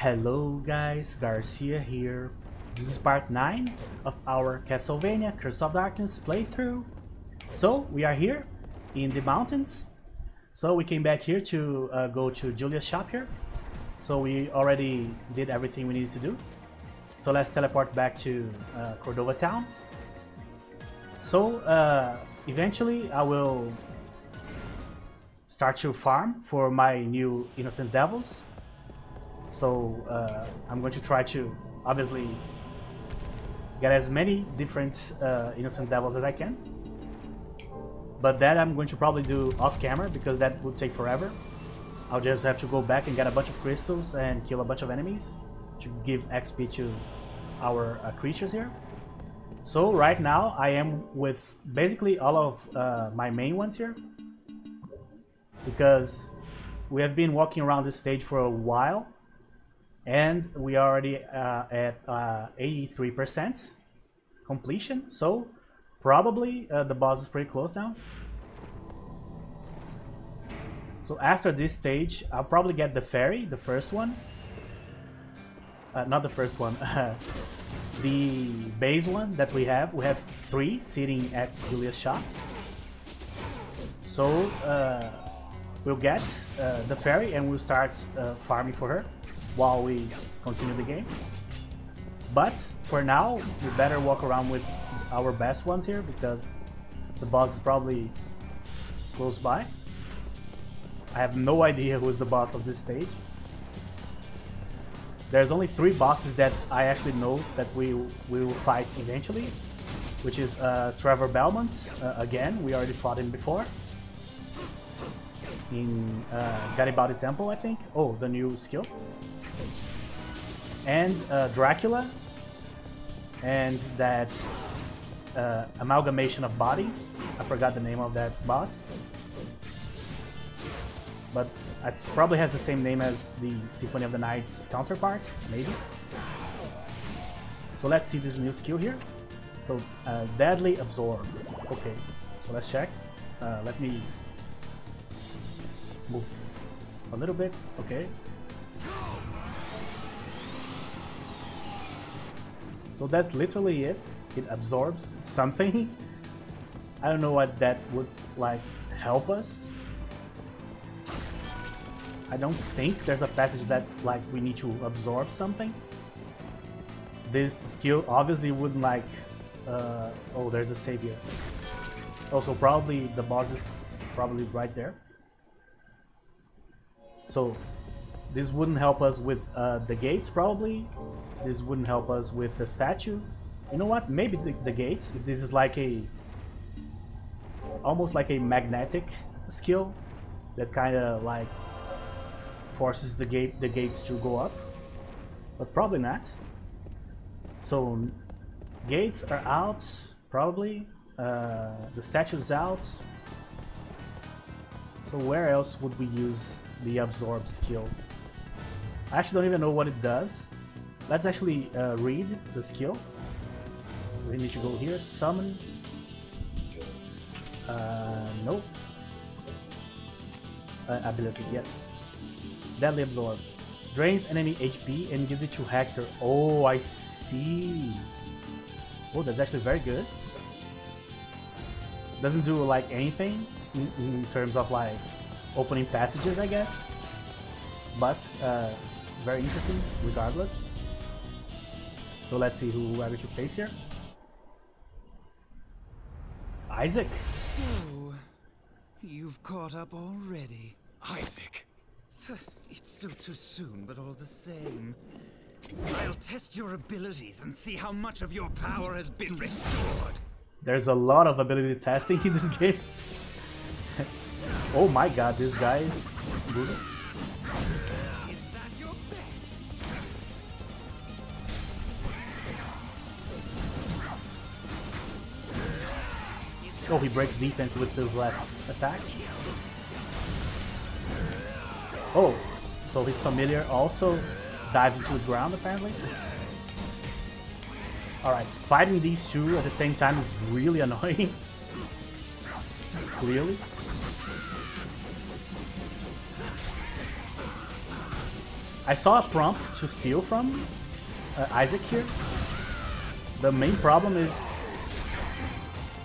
Hello guys, Garcia here. This is part 9 of our Castlevania Curse of Darkness playthrough. So we are here in the mountains. So we came back here to go to Julia's shop here. So we already did everything we needed to do. So let's teleport back to Cordova town. So eventually I will start to farm for my new innocent devils. So I'm going to try to obviously get as many different innocent devils as I can, but that I'm going to probably do off camera because that would take forever. I'll just have to go back and get a bunch of crystals and kill a bunch of enemies to give XP to our creatures here. So right now I am with basically all of my main ones here, because we have been walking around this stage for a while and we are already at 83% completion, so probably the boss is pretty close now. So after this stage I'll probably get the fairy, the first one, not the first one, the base one that we have 3 sitting at Julia's shop. So we'll get the fairy and we'll start farming for her while we continue the game. But for now, we better walk around with our best ones here because the boss is probably close by. I have no idea who's the boss of this stage. There's only 3 bosses that I actually know that we will fight eventually, which is Trevor Belmont. Again, we already fought him before in Garibaldi Temple, I think. Oh, the new skill. And Dracula, and that amalgamation of bodies. I forgot the name of that boss, but it probably has the same name as the Symphony of the Night's counterpart, maybe. So let's see this new skill here. So Deadly Absorb. Okay, so let's check. Let me move a little bit. Okay. So that's literally it. It absorbs something. I don't know what that would like help us. I don't think there's a passage that like we need to absorb something. This skill obviously wouldn't like oh, there's a savior. Also probably the boss is probably right there. So this wouldn't help us with the gates probably. This wouldn't help us with the statue. You know what? Maybe the gates, if this is like a almost like a magnetic skill that kind of like forces the gates to go up, but probably not. So gates are out probably. The statue's out. So where else would we use the absorb skill? I actually don't even know what it does. Let's actually read the skill. We need to go here, summon. Nope. Ability, yes. Deadly Absorb. Drains enemy HP and gives it to Hector. Oh, I see. Oh, that's actually very good. Doesn't do like anything in terms of like opening passages, I guess. But very interesting regardless. So let's see who we're going to face here. Isaac. So, you've caught up already. Isaac. It's still too soon, but all the same. I'll test your abilities and see how much of your power has been restored. There's a lot of ability testing in this game. Oh my god, this guy is brutal. Oh, he breaks defense with his last attack. Oh, so his familiar also dives into the ground apparently. Alright, fighting these two at the same time is really annoying. Clearly. I saw a prompt to steal from Isaac here. The main problem is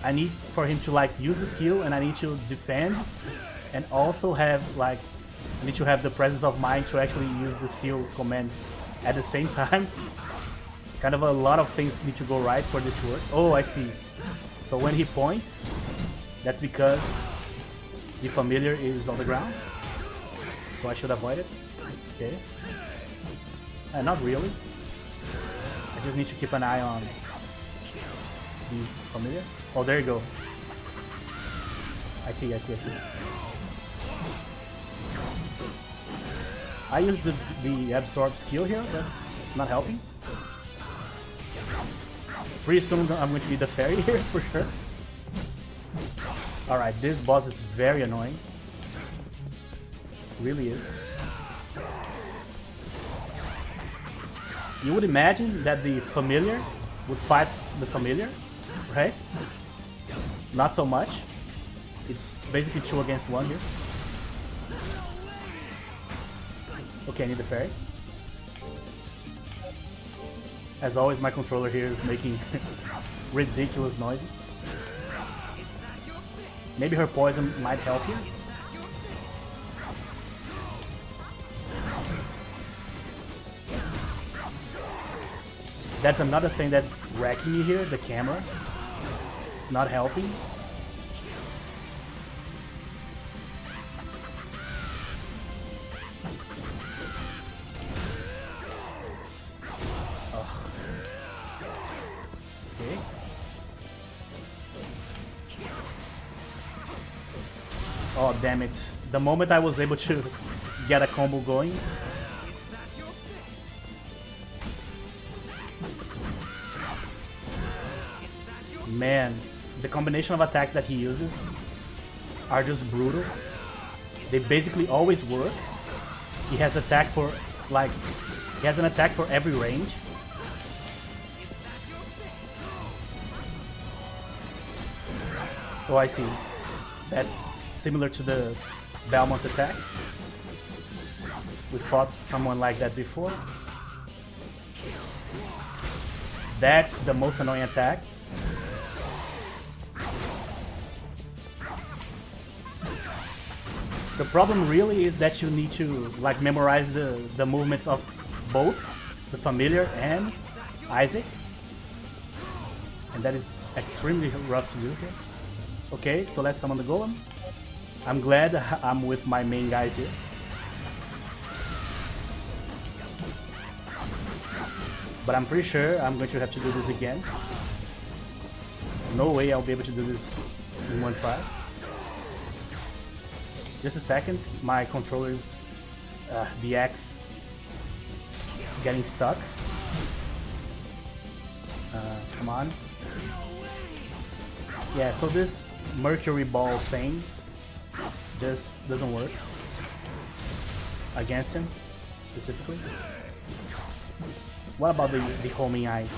I need for him to like use the skill, and I need to defend, and also have like I need to have the presence of mind to actually use the steal command at the same time. Kind of a lot of things need to go right for this to work. Oh, I see. So when he points, that's because the familiar is on the ground. So I should avoid it. Okay. Not really. I just need to keep an eye on the familiar. Oh, there you go. I see. I used the absorb skill here, but not helping. Pretty soon I'm going to need the fairy here for sure. Alright, this boss is very annoying. Really is. You would imagine that the familiar would fight the familiar, right? Not so much. It's basically 2 against 1 here. Okay, I need the fairy. As always, my controller here is making ridiculous noises. Maybe her poison might help here. That's another thing that's wrecking me here, the camera. It's not helping. Okay. Oh, damn it. The moment I was able to get a combo going. Man, the combination of attacks that he uses are just brutal. They basically always work. He has attack for, like, he has an attack for every range. Oh, I see. That's similar to the Belmont attack. We fought someone like that before. That's the most annoying attack. The problem really is that you need to like memorize the movements of both the familiar and Isaac. And that is extremely rough to do here. Okay, so let's summon the golem. I'm glad I'm with my main guy here. But I'm pretty sure I'm going to have to do this again. No way I'll be able to do this in one try. Just a second, my controller's the X getting stuck. Come on. Yeah, so this mercury ball thing just doesn't work against him specifically. What about the homing eyes?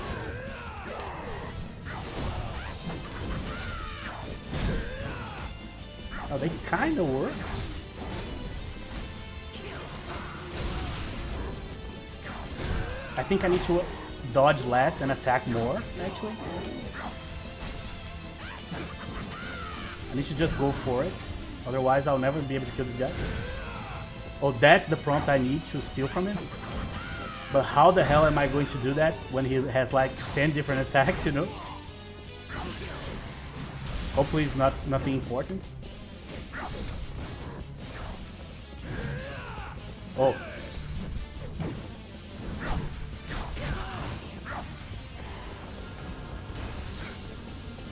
Oh, they kind of work. I think I need to dodge less and attack more, actually. I need to just go for it. Otherwise, I'll never be able to kill this guy. Oh, that's the prompt I need to steal from him. But how the hell am I going to do that when he has like 10 different attacks, you know? Hopefully it's nothing important. Oh.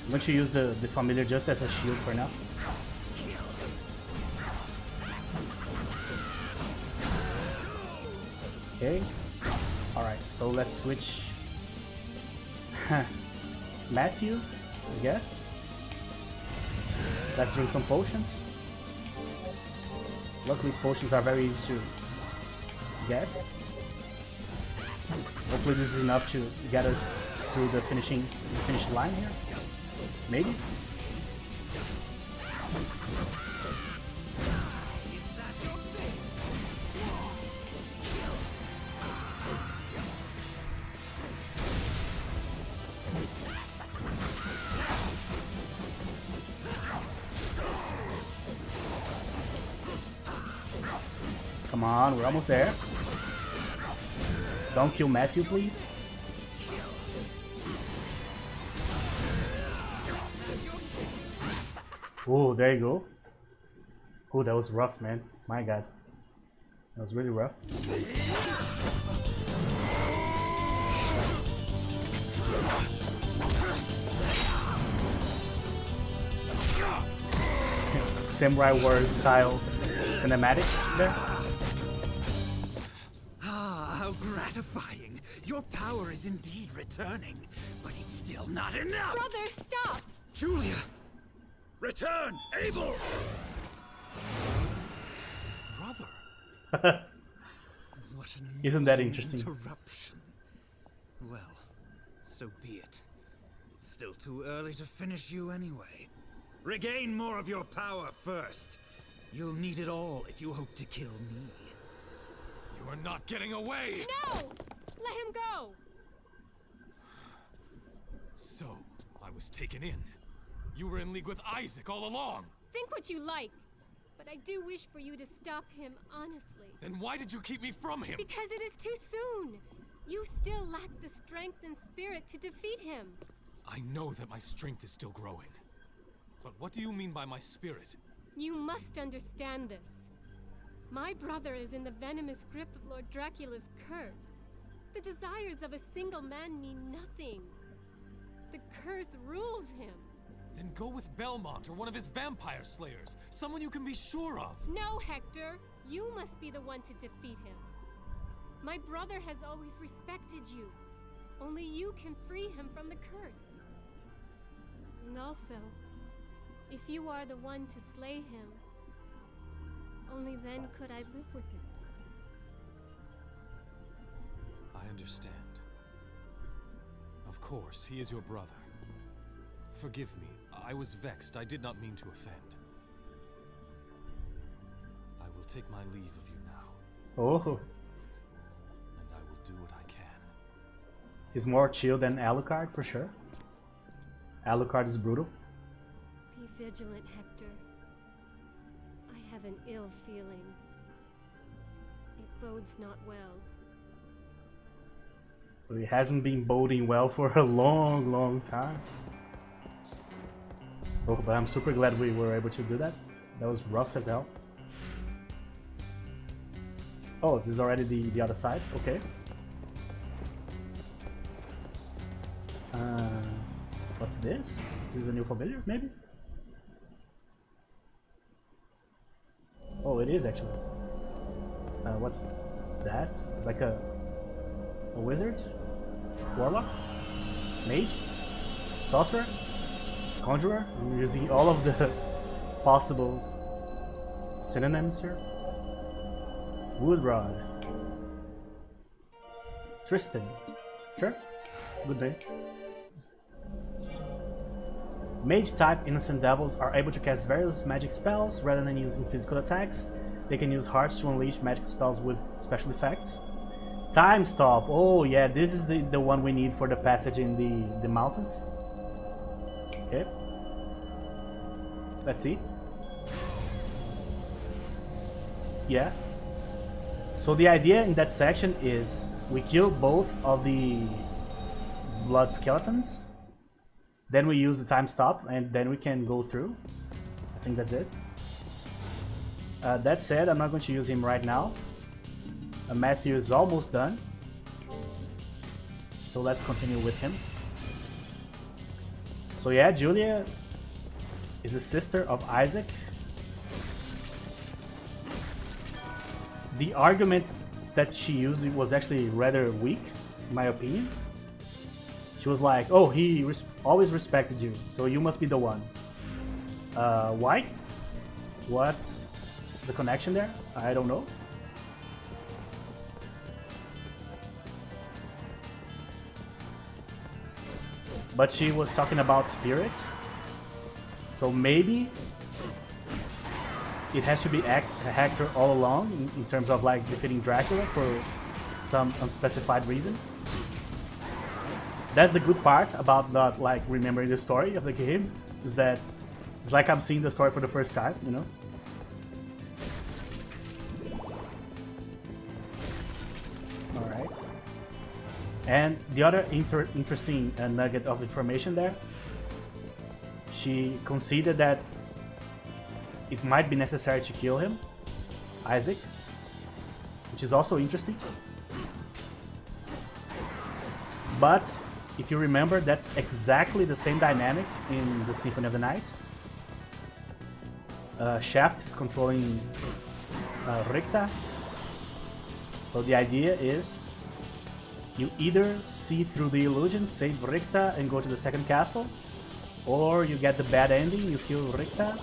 I'm going to use the familiar just as a shield for now. Okay. Alright, so let's switch Matthew, I guess. Let's drink some potions. Luckily potions are very easy to get. Hopefully this is enough to get us through the finish line here. Maybe? Come on, we're almost there. Don't kill Matthew, please. Oh, there you go. Oh, that was rough, man. My god. That was really rough. Samurai Warriors style cinematics there. Ah, how gratifying. Your power is indeed returning, but it's still not enough. Brother, stop! Julia! Return! Abel! Brother! What an Isn't that annoying interesting? interruption. Well, so be it. It's still too early to finish you anyway. Regain more of your power first. You'll need it all if you hope to kill me. You are not getting away! No! Let him go! So, I was taken in. You were in league with Isaac all along! Think what you like, but I do wish for you to stop him, honestly. Then why did you keep me from him? Because it is too soon! You still lack the strength and spirit to defeat him. I know that my strength is still growing. But what do you mean by my spirit? You must understand this. My brother is in the venomous grip of Lord Dracula's curse. The desires of a single man mean nothing. The curse rules him. Then go with Belmont or one of his vampire slayers. Someone you can be sure of. No, Hector. You must be the one to defeat him. My brother has always respected you. Only you can free him from the curse. And also, if you are the one to slay him, only then could I live with it. I understand. Of course, he is your brother. Forgive me. I was vexed. I did not mean to offend. I will take my leave of you now. Oh, And I will do what I can. he's more chill than Alucard for sure. Alucard is brutal. Be vigilant, Hector. I have an ill feeling. It bodes not well. But it hasn't been boding well for a long time. Oh, but I'm super glad we were able to do that. That was rough as hell. Oh, this is already the other side? Okay. What's this? This is a new familiar, maybe? Oh, it is actually. What's that? Like a wizard? Warlock? Mage? Sorcerer? Conjurer? I'm using all of the possible synonyms here. Woodrod. Tristan. Sure. Good name. Mage type innocent devils are able to cast various magic spells rather than using physical attacks. They can use hearts to unleash magic spells with special effects. Time stop. Oh yeah, this is the one we need for the passage in the mountains. Okay. Let's see. Yeah. So the idea in that section is we kill both of the blood skeletons. Then we use the time stop and then we can go through. I think that's it. That said, I'm not going to use him right now. Matthew is almost done. So let's continue with him. So yeah, Julia is the sister of Isaac. The argument that she used was actually rather weak, in my opinion. She was like, oh, he always respected you, so you must be the one. Why? What's the connection there? I don't know. But she was talking about spirit. So maybe it has to be Hector all along in terms of like defeating Dracula for some unspecified reason. That's the good part about not like remembering the story of the game, is that it's like I'm seeing the story for the first time, you know? right? And the other interesting nugget of information there, she conceded that it might be necessary to kill him, Isaac, which is also interesting. But if you remember, that's exactly the same dynamic in the Symphony of the Night. Shaft is controlling Ricta. So the idea is you either see through the illusion, save Ricta and go to the second castle, or you get the bad ending, you kill Ricta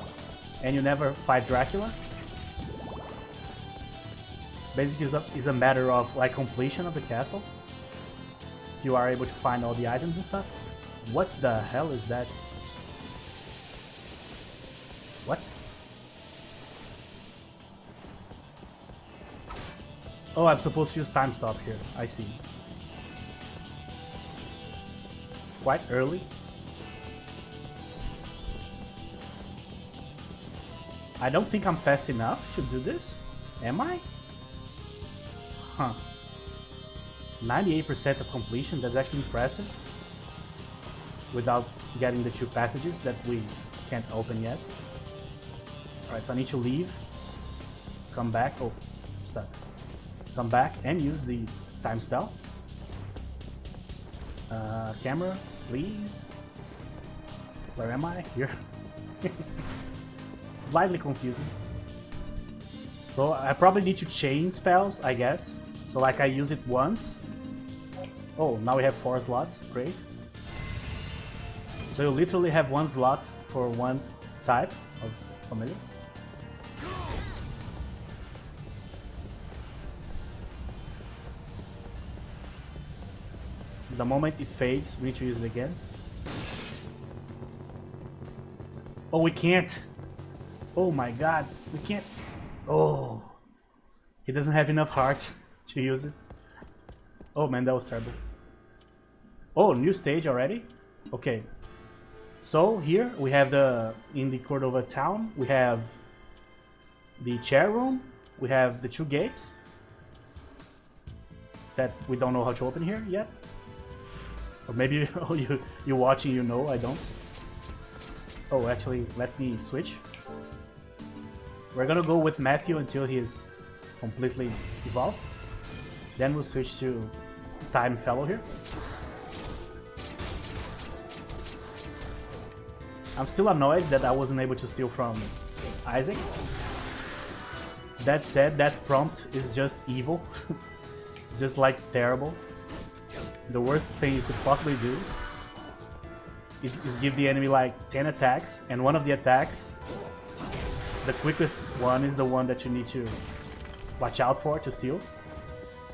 and you never fight Dracula. Basically it's a matter of like completion of the castle. If you are able to find all the items and stuff. What the hell is that? What? Oh, I'm supposed to use time stop here. I see. Quite early. I don't think I'm fast enough to do this. Am I? Huh. 98% of completion, that's actually impressive. Without getting the 2 passages that we can't open yet. Alright, so I need to leave. Come back. Oh, stuck. Come back and use the time spell. Camera, please. Where am I? Here. Slightly confusing. So I probably need to chain spells, I guess. So like I use it once. Oh, now we have 4 slots. Great. So you literally have 1 slot for 1 type of familiar. The moment it fades, we need to use it again. Oh, we can't. Oh my god, we can't. Oh, he doesn't have enough hearts to use it. Oh man, that was terrible. Oh, new stage already? Okay. So here we have in the Cordova town, we have the chair room, we have the 2 gates that we don't know how to open here yet. Or maybe you're watching, you know, I don't. Oh, actually, let me switch. We're gonna go with Matthew until he's completely evolved. Then we'll switch to Time Fellow here. I'm still annoyed that I wasn't able to steal from Isaac. That said, that prompt is just evil. It's just like terrible. The worst thing you could possibly do is give the enemy like 10 attacks, and one of the attacks, the quickest one, is the one that you need to watch out for to steal.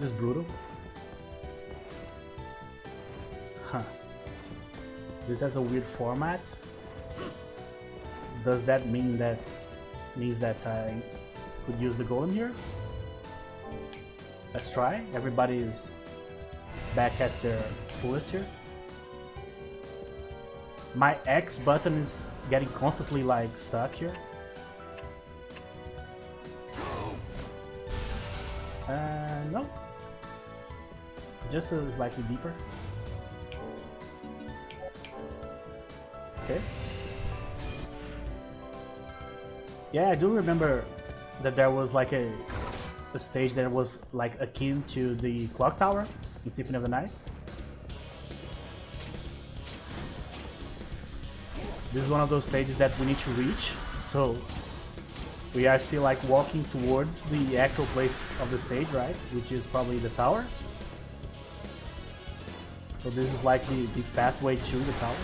Just brutal. Huh. This has a weird format. Does that mean that I could use the golem here? Let's try. Everybody is back at their fullest here. My X button is getting constantly like stuck here. No. Just slightly deeper. Okay. Yeah, I do remember that there was like a stage that was like akin to the clock tower in Symphony of the Night. This is one of those stages that we need to reach, so we are still like walking towards the actual place of the stage, right? Which is probably the tower. So this is like the pathway to the tower.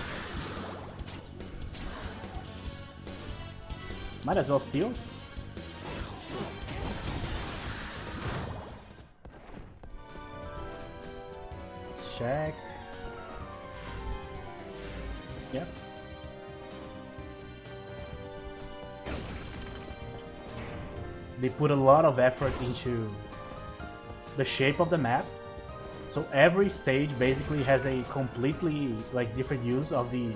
Might as well steal. Let's check. Yep. They put a lot of effort into the shape of the map. So every stage basically has a completely like different use of the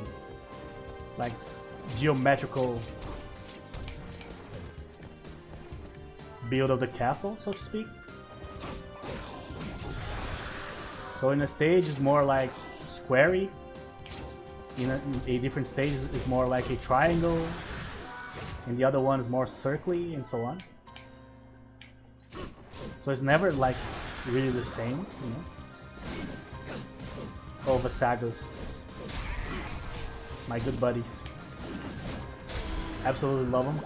like geometrical build of the castle, so to speak. So in a stage is more like squarey. In a different stage is more like a triangle. And the other one is more circly and so on. So it's never like really the same, you know. Oh, Vasagos. My good buddies. Absolutely love them.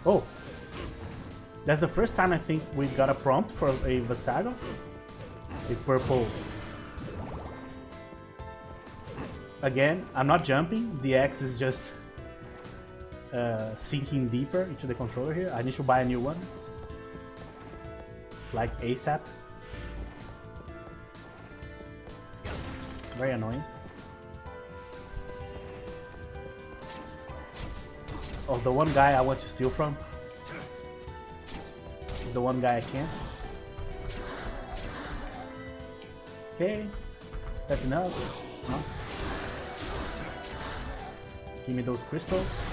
Oh, that's the first time I think we got a prompt for a Vasago. A purple. Again, I'm not jumping. The X is just sinking deeper into the controller here. I need to buy a new one. Like ASAP. Very annoying. Oh, the one guy I want to steal from. The one guy I can't. Okay, that's enough. Huh? Give me those crystals.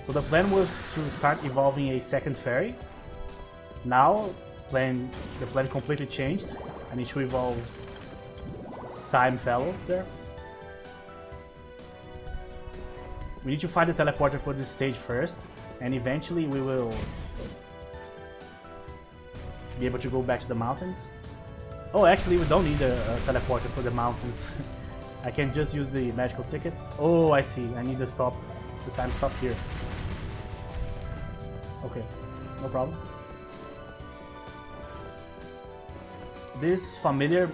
So the plan was to start evolving a second fairy. Now, the plan completely changed. I need to evolve Time Fellow there. We need to find a teleporter for this stage first, and eventually we will be able to go back to the mountains. Oh, actually we don't need a teleporter for the mountains. I can just use the magical ticket. Oh, I see. I need to stop the time stop here. Okay, no problem. This familiar,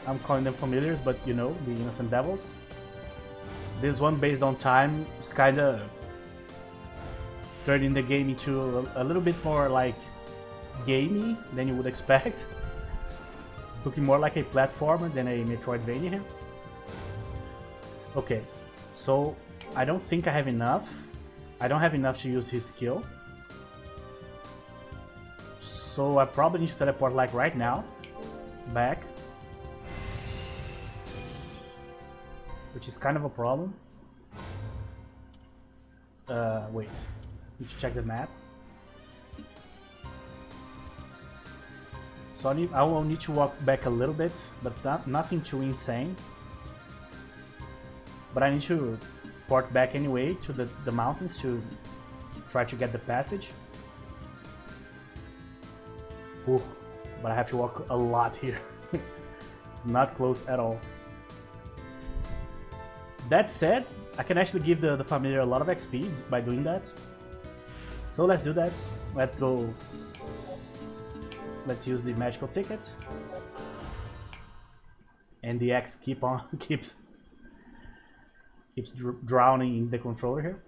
I'm calling them familiars, but you know, the innocent devils. This one based on time is kinda turning the game into a little bit more like gamey than you would expect. It's looking more like a platformer than a Metroidvania here. Okay, so I don't think I have enough. I don't have enough to use his skill. So I probably need to teleport like right now, back. Which is kind of a problem. Wait, need to check the map. So I will need to walk back a little bit, but nothing too insane. But I need to port back anyway to the mountains to try to get the passage. Ooh, but I have to walk a lot here. It's not close at all. That said, I can actually give the familiar a lot of XP by doing that. So let's do that. Let's go. Let's use the magical ticket. And the X keeps drowning in the controller here.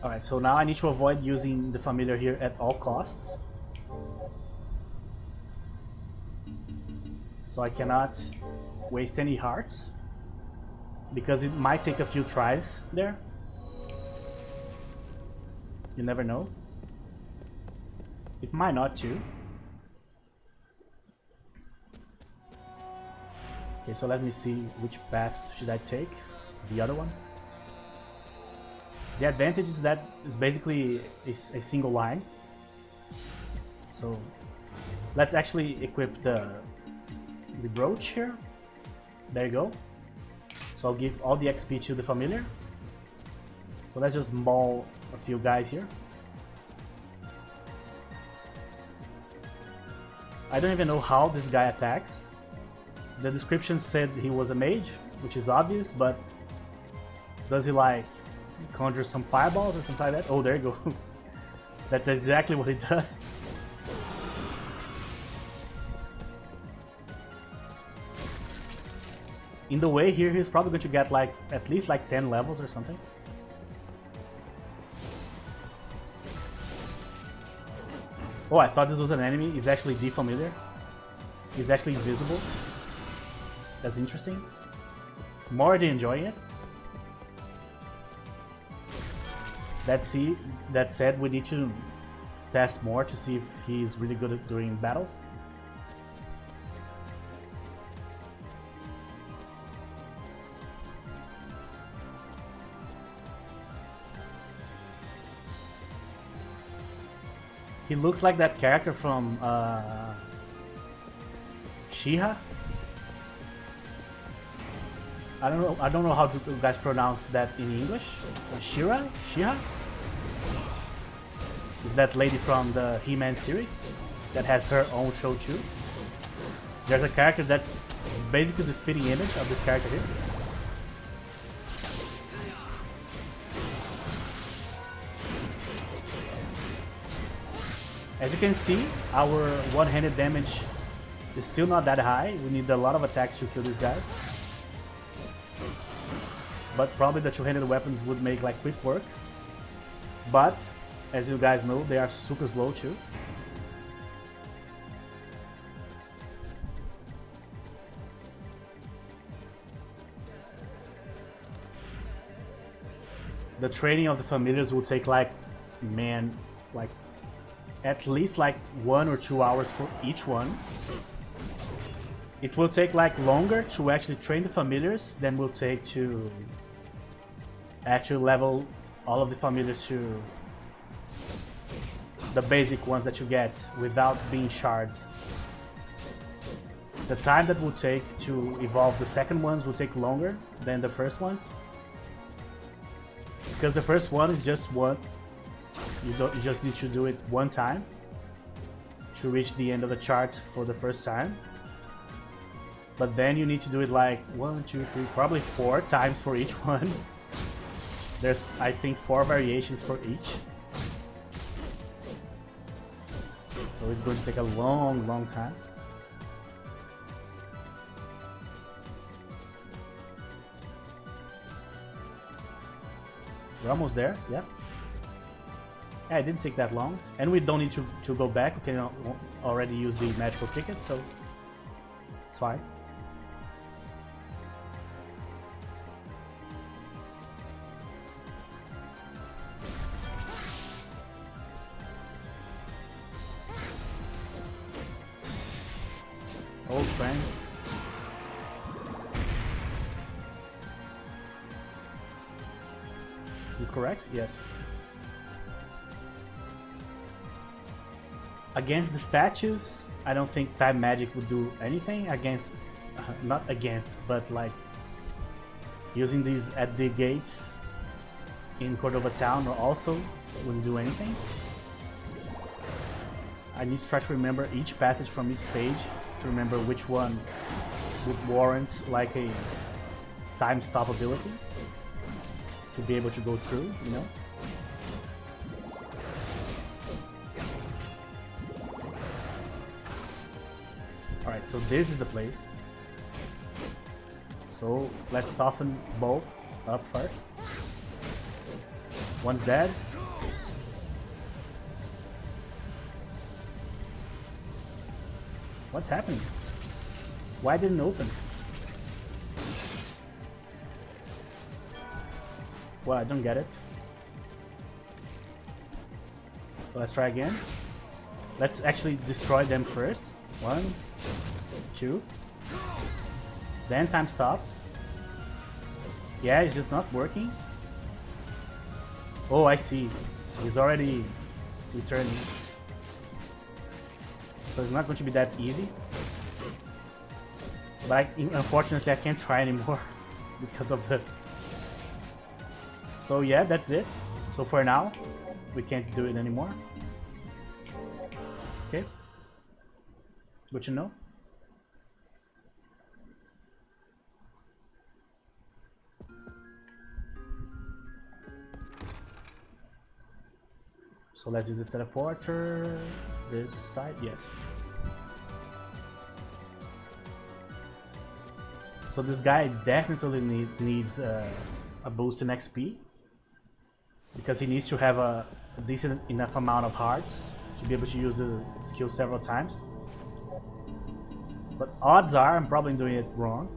Alright, so now I need to avoid using the familiar here at all costs. So I cannot waste any hearts, because it might take a few tries there. You never know. It might not too. Okay, so let me see which path should I take. The other one. The advantage is that it's basically a single line. So let's actually equip the brooch here. There you go. So I'll give all the XP to the familiar. So let's just maul a few guys here. I don't even know how this guy attacks. The description said he was a mage, which is obvious, but does he like conjure some fireballs or something like that? Oh, there you go. That's exactly what he does. In the way here, he's probably going to get like at least like 10 levels or something. Oh, I thought this was an enemy. It's actually the familiar. He's actually invisible. That's interesting. I'm already enjoying it. That said, we need to test more to see if he's really good at doing battles. He looks like that character from Shiha. I don't know how to you guys pronounce that in English. Shiha? Is that lady from the He-Man series that has her own show too? There's a character that basically the spitting image of this character here. As you can see, our one-handed damage is still not that high. We need a lot of attacks to kill these guys. But probably the two-handed weapons would make like quick work. But as you guys know, they are super slow too. The training of the familiars will take like, man, like at least like 1 or 2 hours for each one. It will take like longer to actually train the familiars than will take to actually level all of the familiars to the basic ones that you get without being shards. The time that will take to evolve the second ones will take longer than the first ones. Because the first one is just one. You just need to do it one time to reach the end of the chart for the first time. But then you need to do it like 1, 2, 3, probably 4 times for each one. There's, I think, 4 variations for each. So it's going to take a long, long time. We're almost there, yeah. Yeah, it didn't take that long. And we don't need to go back. We can already use the magical ticket, so it's fine. Old friend. Is this correct? Yes. Against the statues, I don't think time magic would do anything. Against, not against, but like using these at the gates in Cordova town also wouldn't do anything. I need to try to remember each passage from each stage to remember which one would warrant like a time stop ability to be able to go through, you know? Alright, so this is the place. So let's soften Bo up first. One's dead. What's happening? Why didn't it open? Well, I don't get it. So let's try again. Let's actually destroy them first. 1, 2. Then time stop. Yeah, it's just not working. Oh, I see. He's already returning. So it's not going to be that easy. But unfortunately I can't try anymore because of the... So yeah, that's it. So for now, we can't do it anymore. Okay. Good to know. So let's use the teleporter. This side, yes. So this guy definitely needs a boost in XP. Because he needs to have a decent enough amount of hearts to be able to use the skill several times. But odds are I'm probably doing it wrong.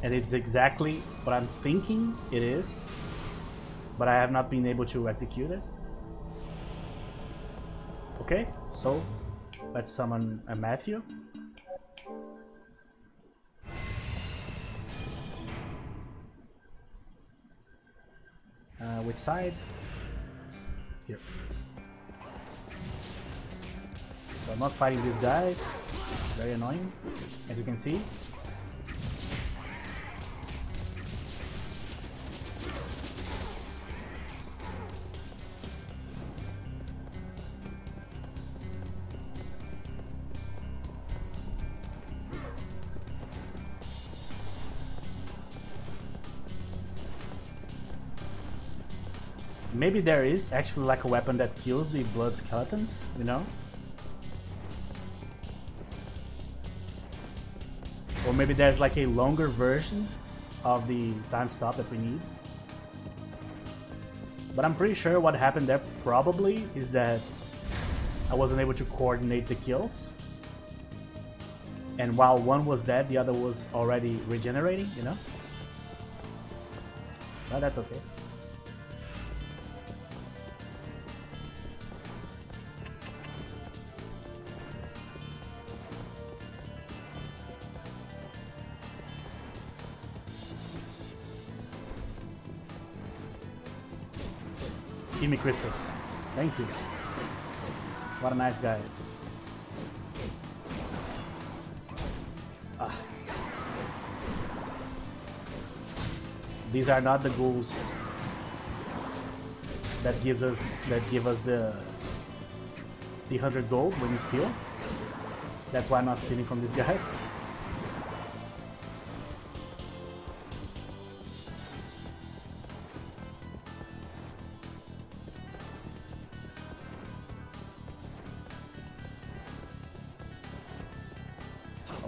And it's exactly what I'm thinking it is. But I have not been able to execute it. Okay, so let's summon a Matthew. Which side? Here. So I'm not fighting these guys. Very annoying, as you can see. Maybe there is actually like a weapon that kills the blood skeletons, you know? Or maybe there's like a longer version of the time stop that we need. But I'm pretty sure what happened there probably is that I wasn't able to coordinate the kills. And while one was dead, the other was already regenerating, you know? But that's okay. Give me crystals. Thank you. What a nice guy. Ah. These are not the ghouls that give us the 100 gold when you steal. That's why I'm not stealing from this guy.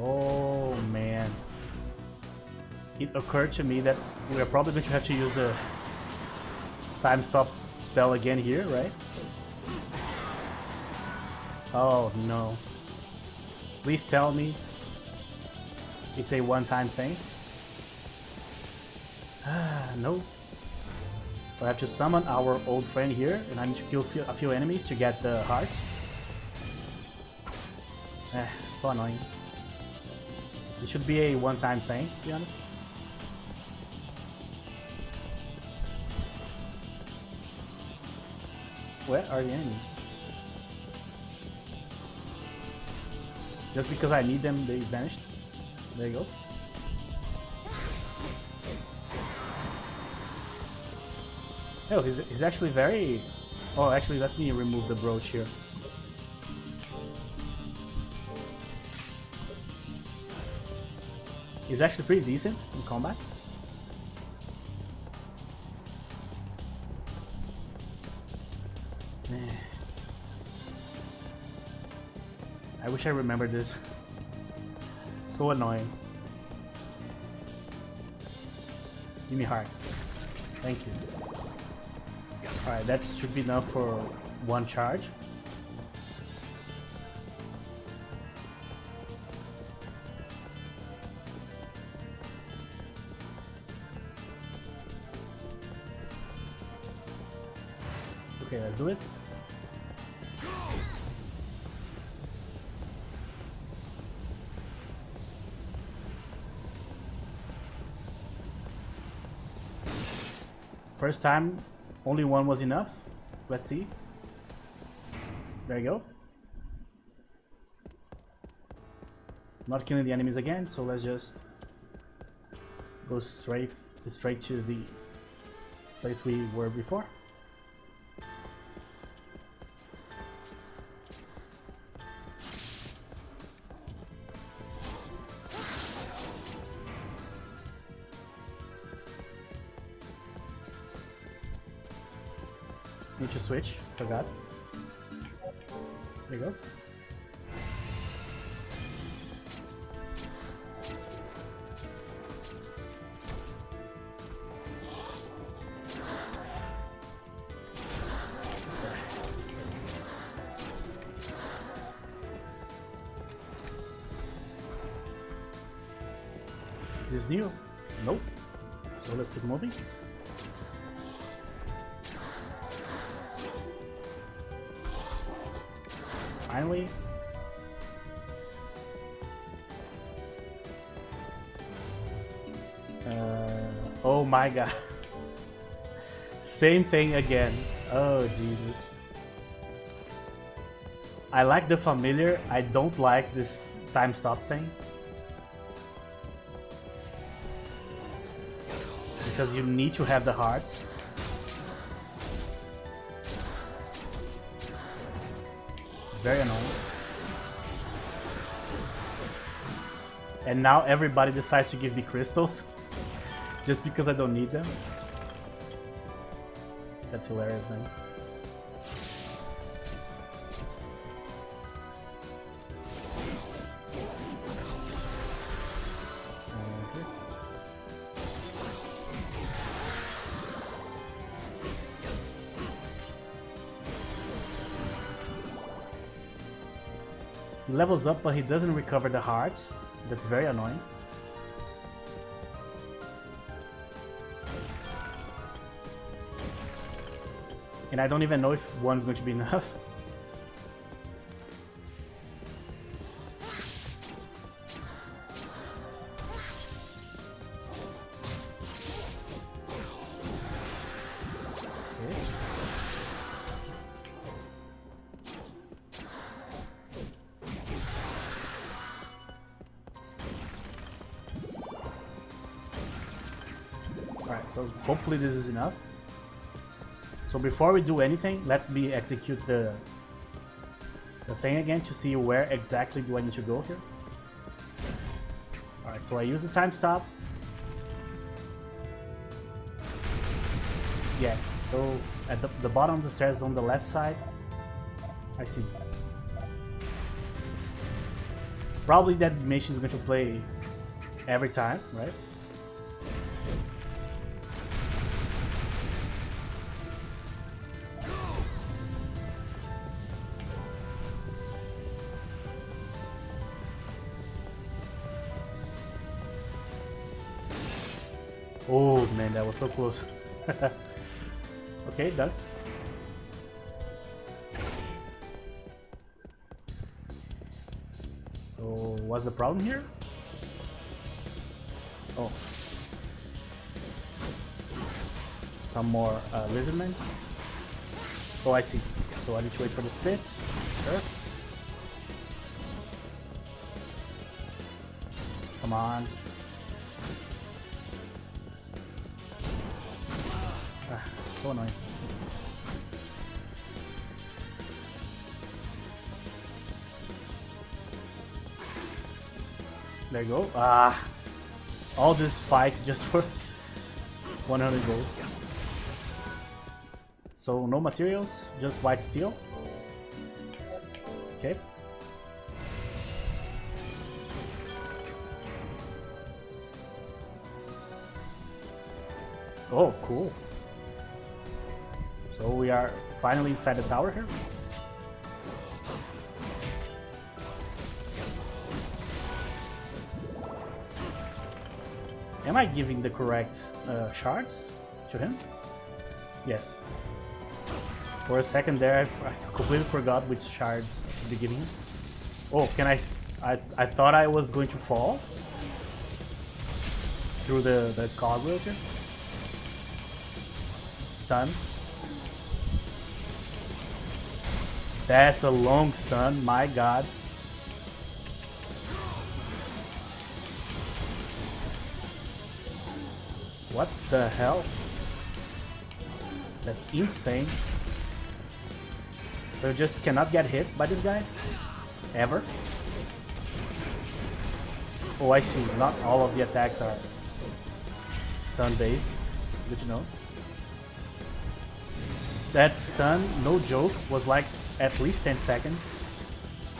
Oh man, it occurred to me that we're probably going to have to use the time stop spell again here, right? Oh no. Please tell me it's a one-time thing. No. So I have to summon our old friend here, and I need to kill a few enemies to get the hearts. So annoying. It should be a one-time thing, to be honest. Where are the enemies? Just because I need them, they vanished. There you go. Oh, he's actually very... Oh, actually, let me remove the brooch here. He's actually pretty decent in combat. I wish I remembered this. So annoying. Give me hearts. Thank you. Alright, that should be enough for one charge. Okay, let's do it. First time, only one was enough. Let's see. There you go. Not killing the enemies again, so let's just go straight to the place we were before. Need to switch, forgot. There you go. Is this new? Nope. So let's keep moving. Finally. Oh my god. Same thing again. Oh Jesus. I like the familiar. I don't like this time stop thing. Because you need to have the hearts. Very annoying. And now everybody decides to give me crystals. Just because I don't need them. That's hilarious, man. He levels up, but he doesn't recover the hearts. That's very annoying. And I don't even know if one's going to be enough. Alright, so hopefully this is enough. So before we do anything, let's execute the thing again to see where exactly do I need to go here. Alright, so I use the time stop. Yeah, so at the bottom of the stairs on the left side, I see. Probably that animation is going to play every time, right? Oh man, that was so close. Okay, done. So, what's the problem here? Oh. Some more lizardmen. Oh, I see. So I need to wait for the split. Sure. Come on. So annoying. There you go. Ah, all this fight just for 100 gold. So no materials, just white steel. Okay. Oh, cool. So we are finally inside the tower here. Am I giving the correct shards to him? Yes. For a second there, I completely forgot which shards to be giving him. Oh, can I thought I was going to fall through the cogwheels here. Stun. That's a long stun, my god. What the hell? That's insane. So you just cannot get hit by this guy? Ever? Oh, I see. Not all of the attacks are stun based. Good to know. That stun, no joke, was like at least 10 seconds.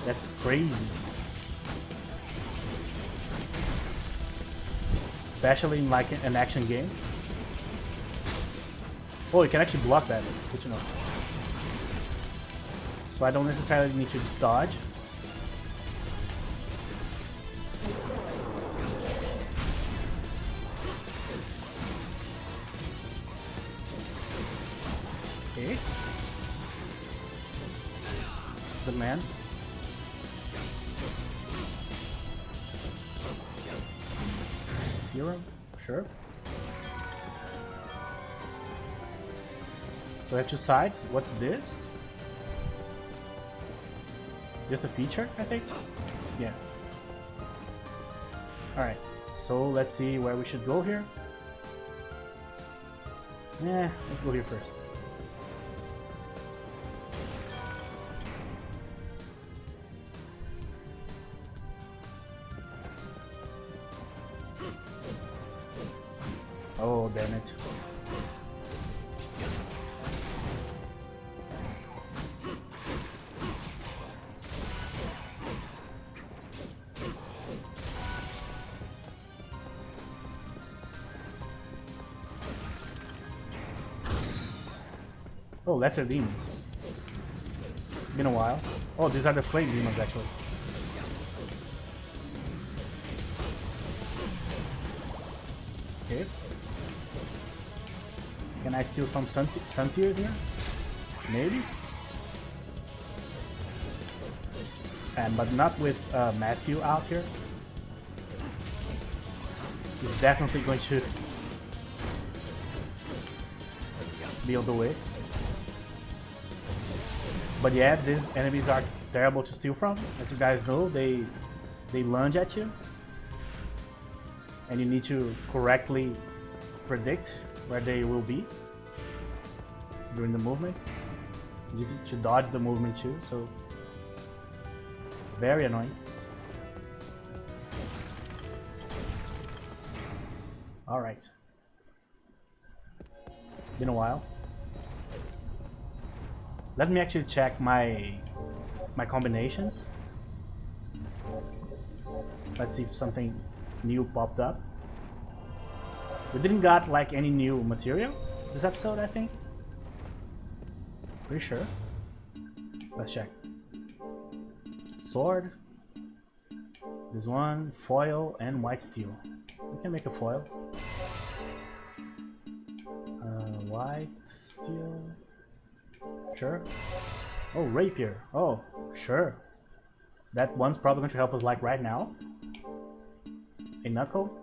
That's crazy. Especially in like an action game. Oh, you can actually block that. Good to know. So I don't necessarily need to dodge. Okay. Good man. Serum? Sure. So I have two sides. What's this? just a feature, I think. Yeah. Alright, so let's see where we should go here. Yeah, let's go here first. Oh, damn it. Oh, lesser demons. Been a while. Oh, these are the flame demons actually. Okay. Can I steal some sun tears here? Maybe? But not with Matthew out here. He's definitely going to be on the way. But yeah, these enemies are terrible to steal from. As you guys know, they lunge at you. And you need to correctly predict where they will be during the movement. You need to dodge the movement too, so very annoying. Alright. Been a while. Let me actually check my combinations. Let's see if something new popped up. We didn't got like any new material this episode, I think. Pretty sure. Let's check. Sword. This one, foil, and white steel. We can make a foil. White steel. Sure. Oh, rapier. Oh, sure. That one's probably going to help us like right now. A knuckle.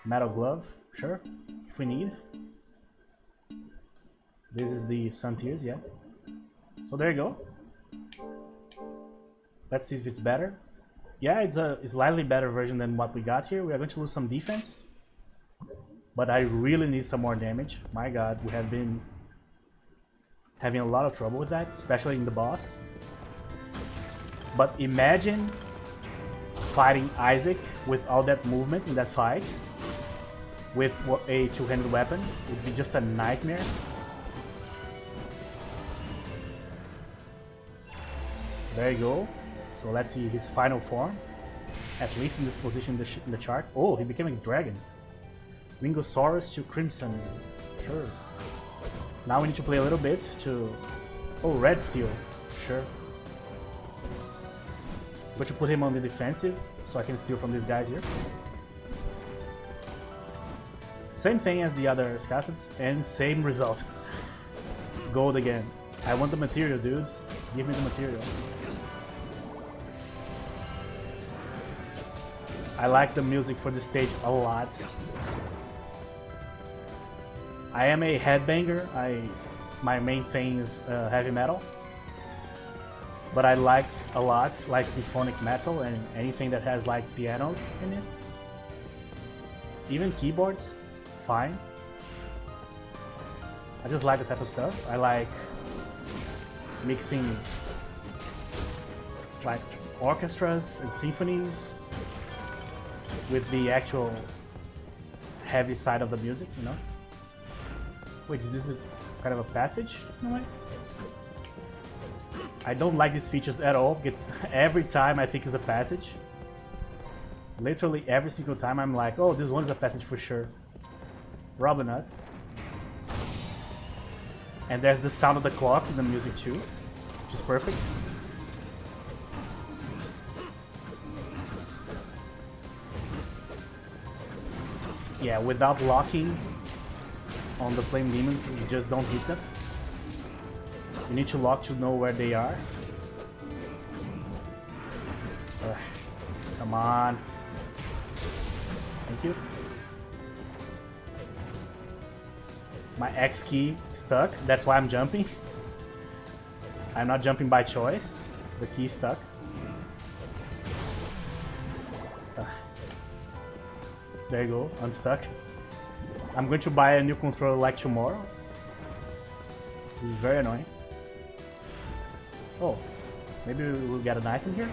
Metal glove. Sure. If we need. This is the sun tears, yeah. So there you go. Let's see if it's better. Yeah, it's a slightly better version than what we got here. We are going to lose some defense. But I really need some more damage. My god, we have been having a lot of trouble with that, especially in the boss. But imagine fighting Isaac with all that movement in that fight with a two-handed weapon. It would be just a nightmare. There you go. So let's see his final form. At least in this position in the chart. Oh, he became a dragon. Ringosaurus to Crimson. Sure. Now we need to play a little bit to... Oh, red steel. Sure. I'm going to put him on the defensive so I can steal from these guys here. Same thing as the other skeletons and same result. Gold again. I want the material, dudes. Give me the material. I like the music for this stage a lot. I am a headbanger. My main thing is heavy metal. But I like a lot like symphonic metal and anything that has like pianos in it. Even keyboards, fine. I just like the type of stuff. I like mixing like orchestras and symphonies with the actual heavy side of the music, you know? Wait, is this kind of a passage in a way? I don't like these features at all. Every time I think it's a passage. Literally every single time I'm like, oh, this one's a passage for sure. Probably not. And there's the sound of the clock in the music too, which is perfect. Yeah, without locking on the flame demons, you just don't hit them. You need to lock to know where they are. Come on. Thank you. My X key stuck, that's why I'm jumping. I'm not jumping by choice. The key stuck. There you go, unstuck. I'm going to buy a new controller like tomorrow. This is very annoying. Oh, maybe we'll get an item here?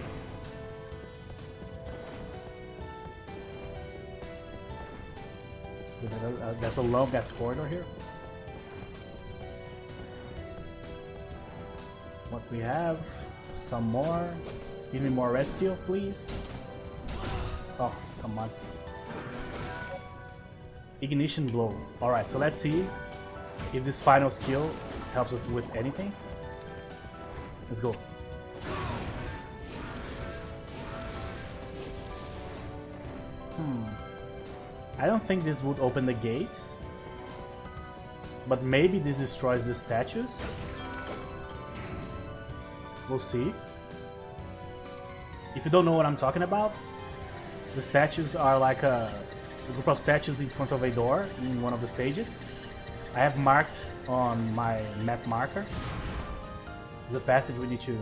There's a long ass corridor here. What we have? Some more. Give me more red steel, please. Oh, come on. Ignition blow. Alright, so let's see if this final skill helps us with anything. Let's go. I don't think this would open the gates, but maybe this destroys the statues. We'll see. If you don't know what I'm talking about, the statues are like a group of statues in front of a door in one of the stages. I have marked on my map marker. There's a passage we need to...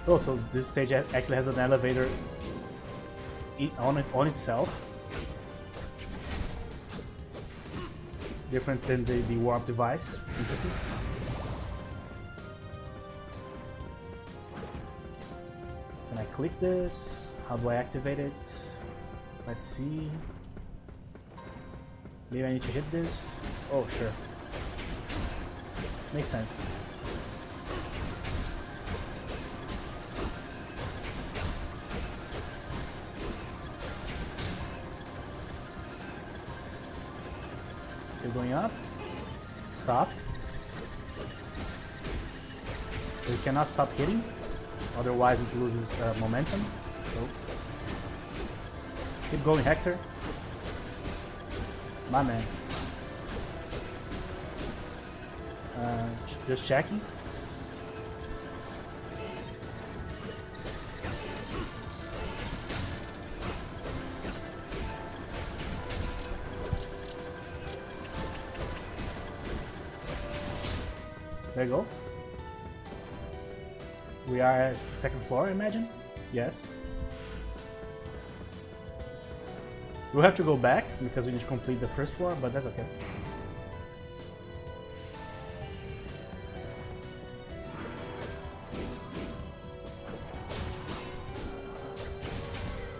Oh, so this stage actually has an elevator on itself. Different than the warp device. Interesting. Can I click this? How do I activate it? Let's see. Maybe I need to hit this. Oh, sure. Makes sense. Still going up. Stop. So you cannot stop hitting, otherwise it loses momentum. So keep going, Hector. My man. Just checking. There you go. We are at second floor, I imagine? Yes. We'll have to go back because we need to complete the first floor, but that's okay.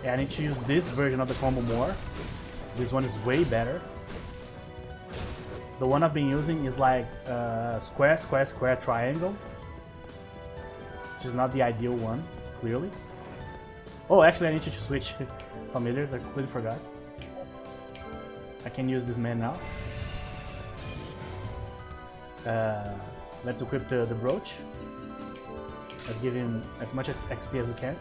Yeah, I need to use this version of the combo more. This one is way better. The one I've been using is like square, square, square, triangle, which is not the ideal one, clearly. Oh, actually I need to switch familiars, I completely forgot. I can use this man now. Let's equip the brooch. Let's give him as much XP as we can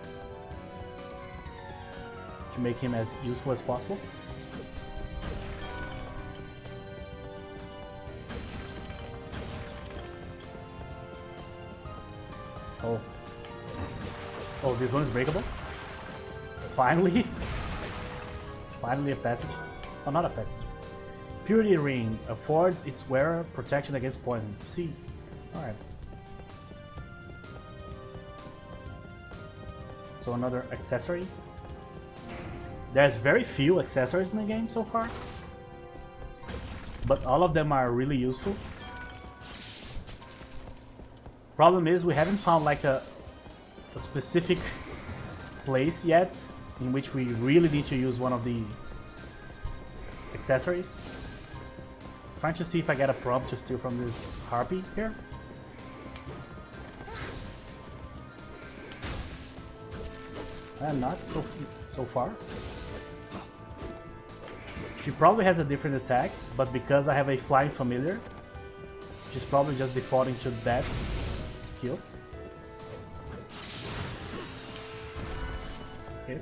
to make him as useful as possible. Oh. Oh, this one is breakable? Finally! Finally a passage. Oh, not a passage. Purity Ring affords its wearer protection against poison. See? Alright. So another accessory. There's very few accessories in the game so far, but all of them are really useful. Problem is we haven't found like a specific place yet in which we really need to use one of the accessories. Trying to see if I get a prompt to steal from this harpy here. And not so far. She probably has a different attack, but because I have a flying familiar, she's probably just defaulting to that skill. Okay.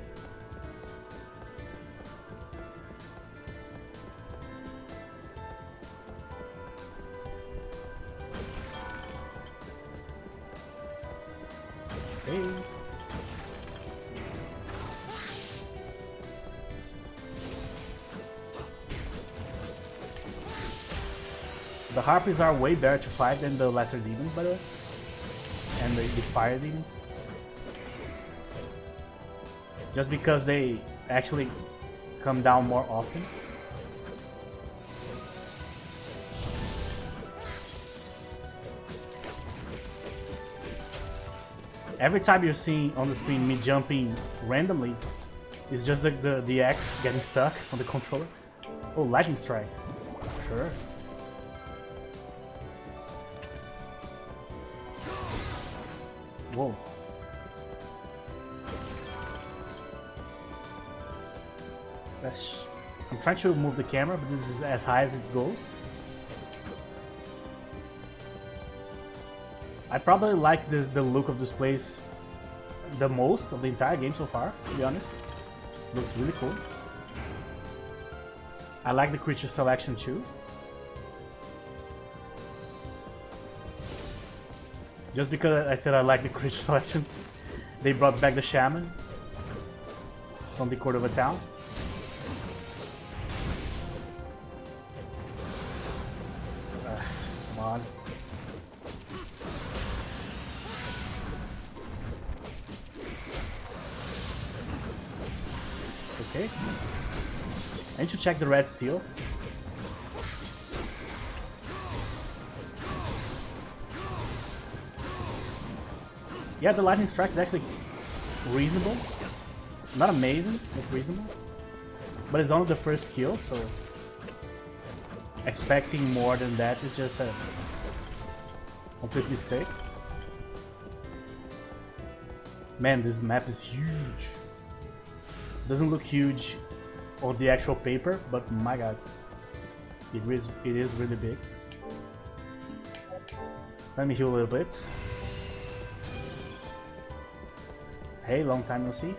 Okay. The harpies are way better to fight than the lesser demons, by the way. And the fire demons. Just because they actually come down more often. Every time you're seeing on the screen me jumping randomly, it's just the X getting stuck on the controller. Oh, lightning strike. Sure. Whoa. I'm trying to move the camera, but this is as high as it goes. I probably like the look of this place the most of the entire game so far, to be honest. Looks really cool. I like the creature selection too. Just because I said I like the creature selection, they brought back the shaman from the Cordova town. Come on. Okay. I need to check the red steel. Yeah, the lightning strike is actually reasonable. Not amazing, but reasonable. But it's only the first skill, so expecting more than that is just a complete mistake. Man, this map is huge. Doesn't look huge on the actual paper, but my god, it is really big. Let me heal a little bit. Hey, long time no see.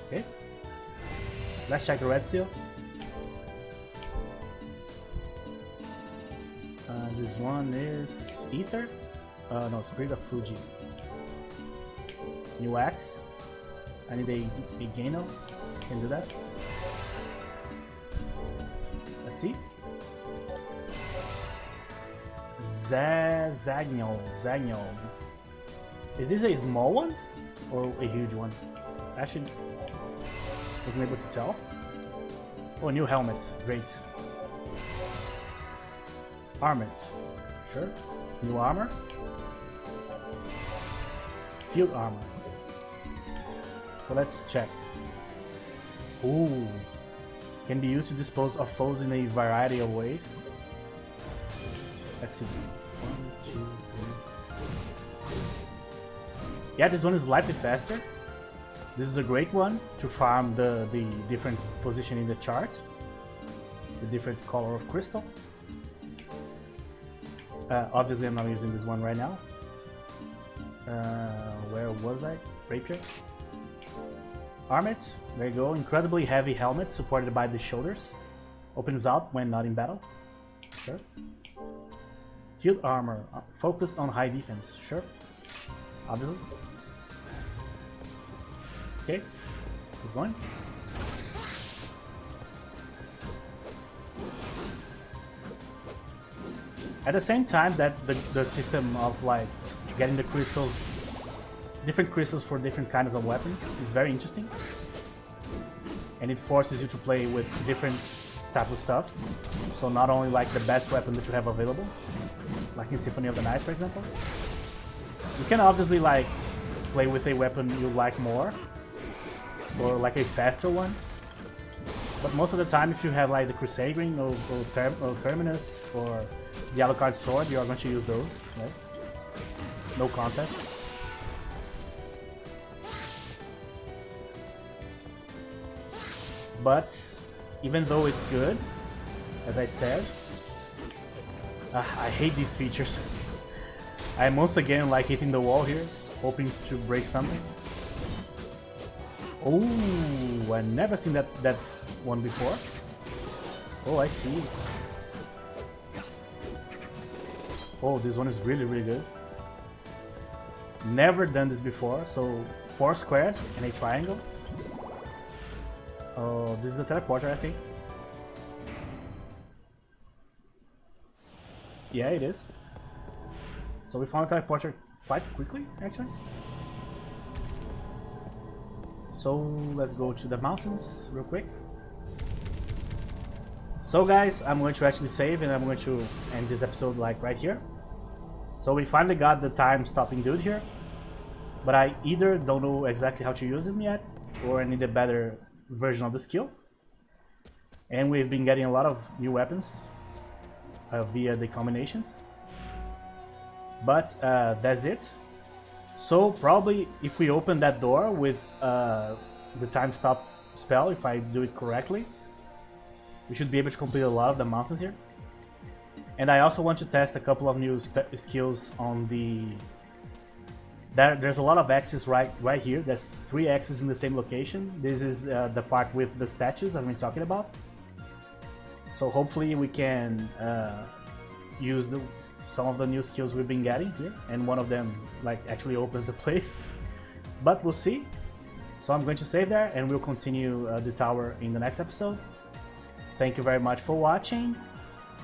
Okay, let's check the red steel. This one is Ether. No, Spirit of Fuji. New axe. I need a Gano. Can do that. Let's see. Zagno. Is this a small one or a huge one? Actually, wasn't able to tell. Oh, new helmet. Great. Armored. Sure. New armor. Field armor. So let's check. Ooh. Can be used to dispose of foes in a variety of ways. Let's see. 1, 2, 3. Yeah, this one is slightly faster. This is a great one to farm the different position in the chart. The different color of crystal. Obviously, I'm not using this one right now. Where was I? Rapier. Armored. There you go. Incredibly heavy helmet supported by the shoulders. Opens out when not in battle. Sure. Field armor. Focused on high defense. Sure. Obviously. Okay. Keep going. At the same time that the system of like getting the crystals, different crystals for different kinds of weapons is very interesting. And it forces you to play with different types of stuff. So not only like the best weapon that you have available, like in Symphony of the Night for example. You can obviously like play with a weapon you like more, or like a faster one. But most of the time if you have like the Crusade Ring or Terminus or the Alucard Sword, you are going to use those, right? No contest. But even though it's good, as I said, I hate these features. I'm once again like hitting the wall here, hoping to break something. Oh, I've never seen that one before. Oh, I see. Oh, this one is really, really good. Never done this before, so 4 squares and a triangle. Oh, this is a teleporter, I think. Yeah, it is. So we found a teleporter quite quickly, actually. So let's go to the mountains real quick. So guys, I'm going to actually save and I'm going to end this episode like right here. So we finally got the time stopping dude here, but I either don't know exactly how to use him yet or I need a better version of the skill. And we've been getting a lot of new weapons via the combinations. But that's it. So probably if we open that door with the time stop spell, if I do it correctly, we should be able to complete a lot of the mountains here. And I also want to test a couple of new skills on the... There's a lot of axes right here. There's 3 axes in the same location. This is the part with the statues I've been talking about. So hopefully we can use some of the new skills we've been getting here, and one of them like actually opens the place. But we'll see. So I'm going to save there, and we'll continue the tower in the next episode. Thank you very much for watching,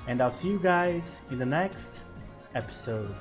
and I'll see you guys in the next episode.